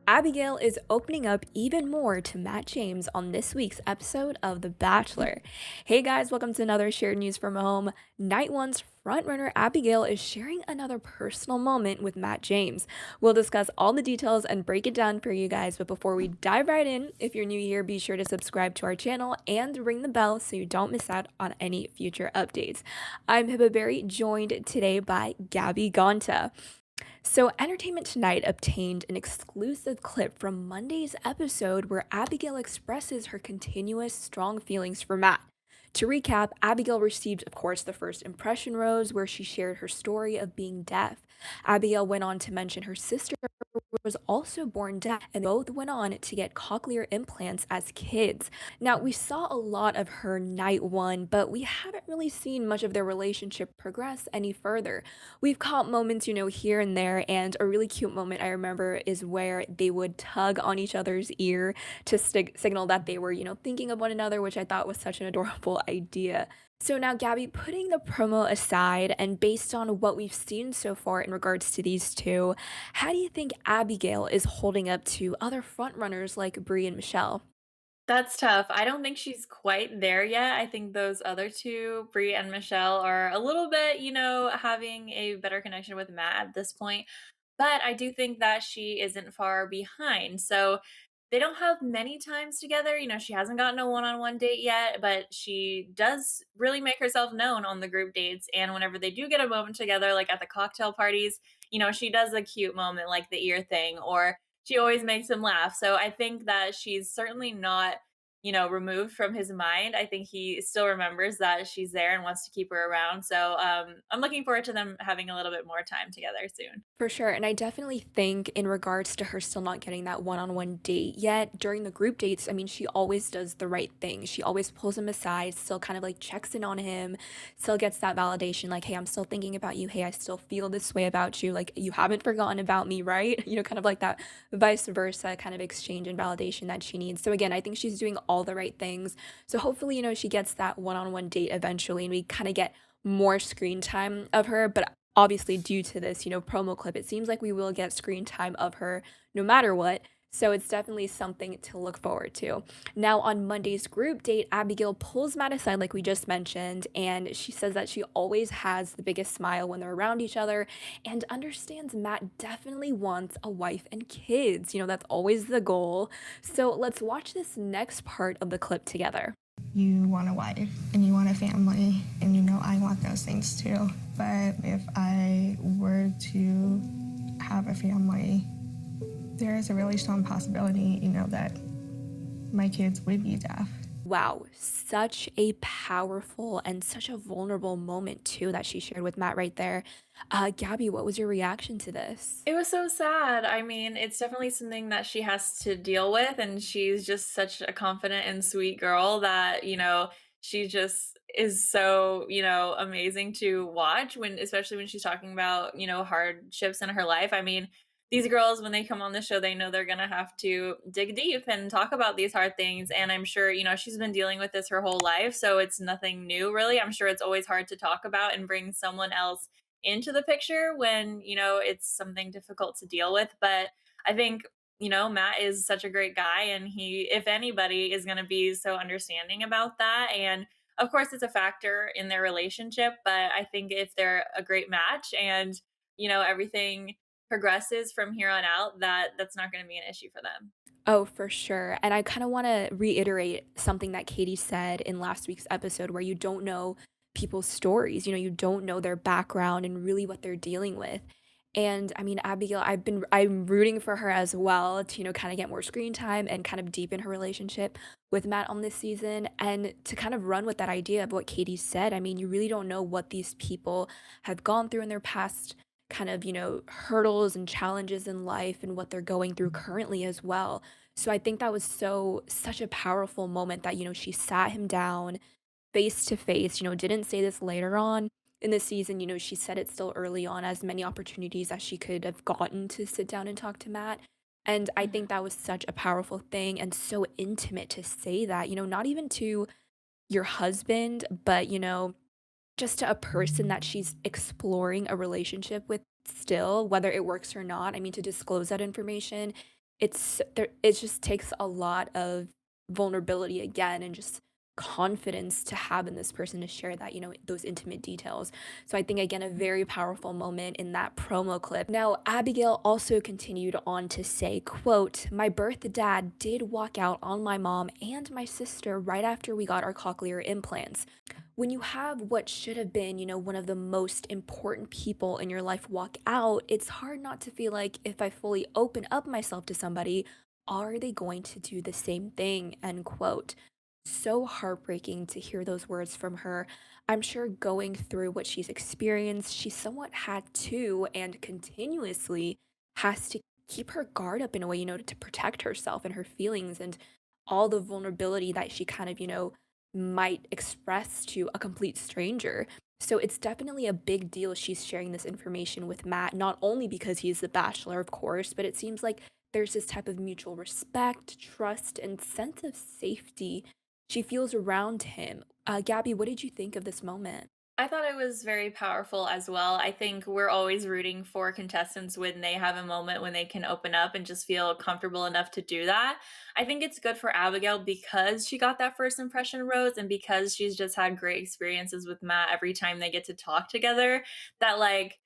Abigail is opening up even more to Matt James on this week's episode of The Bachelor. Hey guys, welcome to another shared news from home. Night one's frontrunner Abigail is sharing another personal moment with Matt James. We'll discuss all the details and break it down for you guys, but before we dive right in, if you're new here, be sure to subscribe to our channel and ring the bell so you don't miss out on any future updates. I'm Hibaberry, joined today by Gabby Gonta. So, Entertainment Tonight obtained an exclusive clip from Monday's episode where Abigail expresses her continuous strong feelings for Matt. To recap, Abigail received, of course, the first impression rose where she shared her story of being deaf. Abigail went on to mention her sister was also born deaf, and both went on to get cochlear implants as kids. Now, we saw a lot of her night one, but we haven't really seen much of their relationship progress any further. We've caught moments, here and there, and a really cute moment I remember is where they would tug on each other's ear to signal that they were, thinking of one another, which I thought was such an adorable idea. So now, Gabby, putting the promo aside and based on what we've seen so far in regards to these two, how do you think Abigail is holding up to other frontrunners like Brie and Michelle? That's tough. I don't think she's quite there yet. I think those other 2, Brie and Michelle, are a little bit, having a better connection with Matt at this point. But I do think that she isn't far behind. So they don't have many times together. She hasn't gotten a one-on-one date yet, but she does really make herself known on the group dates. And whenever they do get a moment together, like at the cocktail parties, she does a cute moment like the ear thing, or she always makes him laugh. So I think that she's certainly not, removed from his mind. I think he still remembers that she's there and wants to keep her around. So I'm looking forward to them having a little bit more time together soon. For sure. And I definitely think, in regards to her still not getting that one on one date yet, during the group dates, I mean, she always does the right thing. She always pulls him aside, still kind of like checks in on him, still gets that validation like, hey, I'm still thinking about you. Hey, I still feel this way about you. Like, you haven't forgotten about me, right? Kind of like that vice versa kind of exchange and validation that she needs. So, again, I think she's doing all the right things. So, hopefully, she gets that one on one date eventually and we kind of get more screen time of her. But obviously, due to this, promo clip, it seems like we will get screen time of her no matter what. So it's definitely something to look forward to. Now, on Monday's group date, Abigail pulls Matt aside, like we just mentioned, and she says that she always has the biggest smile when they're around each other and understands Matt definitely wants a wife and kids. That's always the goal. So let's watch this next part of the clip together. You want a wife and you want a family, and I want those things too. But if I were to have a family, there is a really strong possibility, that my kids would be deaf. Wow, such a powerful and such a vulnerable moment too that she shared with Matt right there. Gabby, what was your reaction to this? It was so sad. I mean, it's definitely something that she has to deal with, and she's just such a confident and sweet girl that, she just is so, amazing to watch when especially when she's talking about, hardships in her life. I mean, these girls when they come on the show, they know they're going to have to dig deep and talk about these hard things, and I'm sure, she's been dealing with this her whole life, so it's nothing new really. I'm sure it's always hard to talk about and bring someone else into the picture when, it's something difficult to deal with. But I think, Matt is such a great guy, and he, if anybody, is going to be so understanding about that. And of course, it's a factor in their relationship, but I think if they're a great match and, everything progresses from here on out, that's not going to be an issue for them. Oh, for sure. And I kind of want to reiterate something that Katie said in last week's episode where you don't know people's stories, you don't know their background and really what they're dealing with. And I mean, Abigail, I'm rooting for her as well to, kind of get more screen time and kind of deepen her relationship with Matt on this season and to kind of run with that idea of what Katie said. I mean, you really don't know what these people have gone through in their past kind of, hurdles and challenges in life and what they're going through currently as well. So I think that was such a powerful moment that, she sat him down face to face, didn't say this later on in the season, she said it still early on as many opportunities as she could have gotten to sit down and talk to Matt. And I think that was such a powerful thing and so intimate to say that, not even to your husband, but, just to a person that she's exploring a relationship with still, whether it works or not. I mean, to disclose that information it just takes a lot of vulnerability again and just confidence to have in this person to share that, those intimate details. So I think again a very powerful moment in that promo clip. Now, Abigail also continued on to say, quote, "My birth dad did walk out on my mom and my sister right after we got our cochlear implants. When you have what should have been, one of the most important people in your life walk out, it's hard not to feel like if I fully open up myself to somebody, are they going to do the same thing?" End quote. So heartbreaking to hear those words from her. I'm sure going through what she's experienced, she somewhat had to and continuously has to keep her guard up in a way, to protect herself and her feelings and all the vulnerability that she kind of, might express to a complete stranger. So it's definitely a big deal she's sharing this information with Matt, not only because he's the bachelor, of course, but it seems like there's this type of mutual respect, trust, and sense of safety she feels around him. Gabby, what did you think of this moment? I thought it was very powerful as well. I think we're always rooting for contestants when they have a moment when they can open up and just feel comfortable enough to do that. I think it's good for Abigail because she got that first impression rose and because she's just had great experiences with Matt every time they get to talk together. That, like,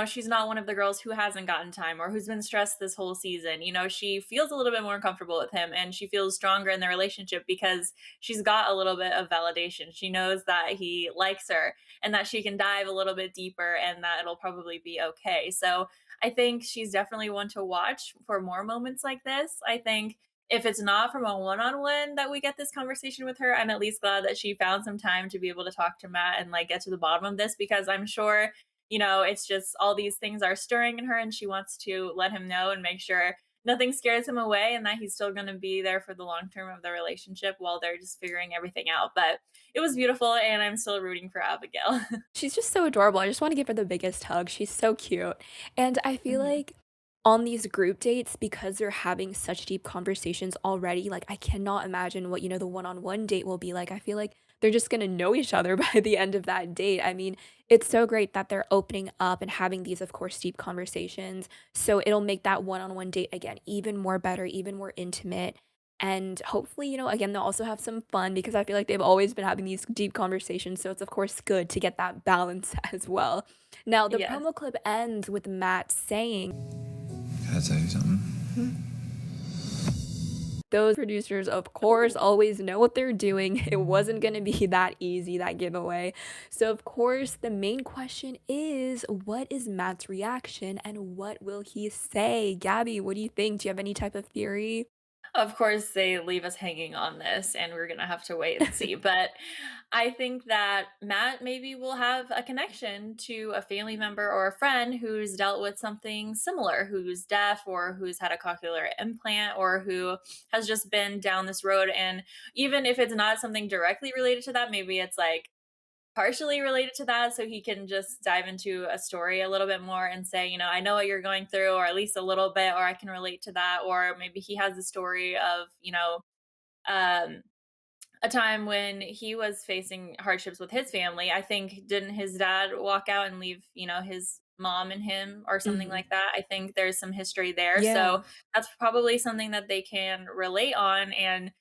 she's not one of the girls who hasn't gotten time or who's been stressed this whole season. She feels a little bit more comfortable with him and she feels stronger in the relationship because she's got a little bit of validation. She knows that he likes her and that she can dive a little bit deeper and that it'll probably be okay. So I think she's definitely one to watch for more moments like this. I think if it's not from a one-on-one that we get this conversation with her, I'm at least glad that she found some time to be able to talk to Matt and like get to the bottom of this because I'm sure, it's just all these things are stirring in her and she wants to let him know and make sure nothing scares him away and that he's still going to be there for the long term of the relationship while they're just figuring everything out. But it was beautiful, and I'm still rooting for Abigail. She's just so adorable. I just wanna give her the biggest hug. She's so cute. And I feel Mhm. like on these group dates, because they're having such deep conversations already, like, I cannot imagine what, the one-on-one date will be like. I feel like they're just gonna know each other by the end of that date. I mean, it's so great that they're opening up and having these, of course, deep conversations. So it'll make that one-on-one date, again, even more better, even more intimate. And hopefully, again, they'll also have some fun because I feel like they've always been having these deep conversations. So it's, of course, good to get that balance as well. Now, the Yes. promo clip ends with Matt saying, Can I tell you something? those producers, of course, always know what they're doing. It wasn't going to be that easy, that giveaway. So, of course, the main question is what is Matt's reaction and what will he say? Gabby, what do you think? Do you have any type of theory? Of course, they leave us hanging on this, and we're gonna have to wait and see. But I think that Matt maybe will have a connection to a family member or a friend who's dealt with something similar, who's deaf or who's had a cochlear implant or who has just been down this road. And even if it's not something directly related to that, maybe it's like partially related to that so he can just dive into a story a little bit more and say, I know what you're going through, or at least a little bit, or I can relate to that. Or maybe he has a story of, um, a time when he was facing hardships with his family. I think didn't his dad walk out and leave, his mom and him or something Hmm. like that? I think there's some history there. So Yeah. that's probably something that they can relate on and,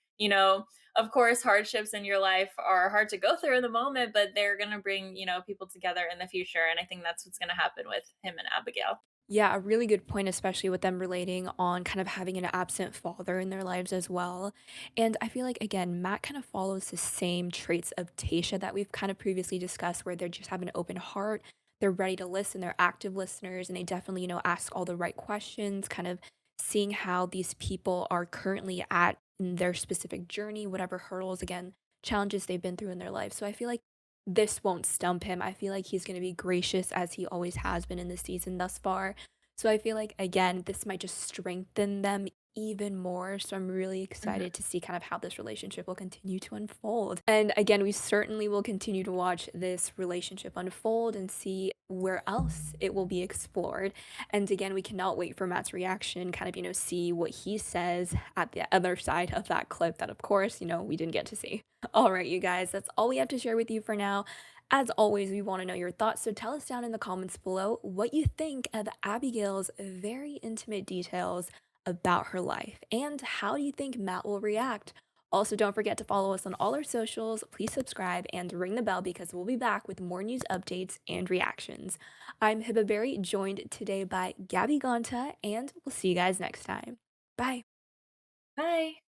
of course, hardships in your life are hard to go through in the moment, but they're going to bring, people together in the future. And I think that's what's going to happen with him and Abigail. Yeah, a really good point, especially with them relating on kind of having an absent father in their lives as well. And I feel like, again, Matt kind of follows the same traits of Tasha that we've kind of previously discussed, where they just have an open heart, they're ready to listen, they're active listeners, and they definitely, ask all the right questions, kind of seeing how these people are currently at in their specific journey, whatever hurdles, again, challenges they've been through in their life. So I feel like this won't stump him. I feel like he's going to be gracious as he always has been in the season thus far. So I feel like, again, this might just strengthen them even more. So I'm really Mhm. excited to see kind of how this relationship will continue to unfold. And again, we certainly will continue to watch this relationship unfold and see where else it will be explored. And again, we cannot wait for Matt's reaction, kind of, see what he says at the other side of that clip that, of course, we didn't get to see. All right, you guys, that's all we have to share with you for now. As always, we want to know your thoughts, so tell us down in the comments below what you think of Abigail's very intimate details about her life? And how do you think Matt will react? Also, don't forget to follow us on all our socials. Please subscribe and ring the bell because we'll be back with more news updates and reactions. I'm Hibaberry, joined today by Gabby Gonta, and we'll see you guys next time. Bye. Bye.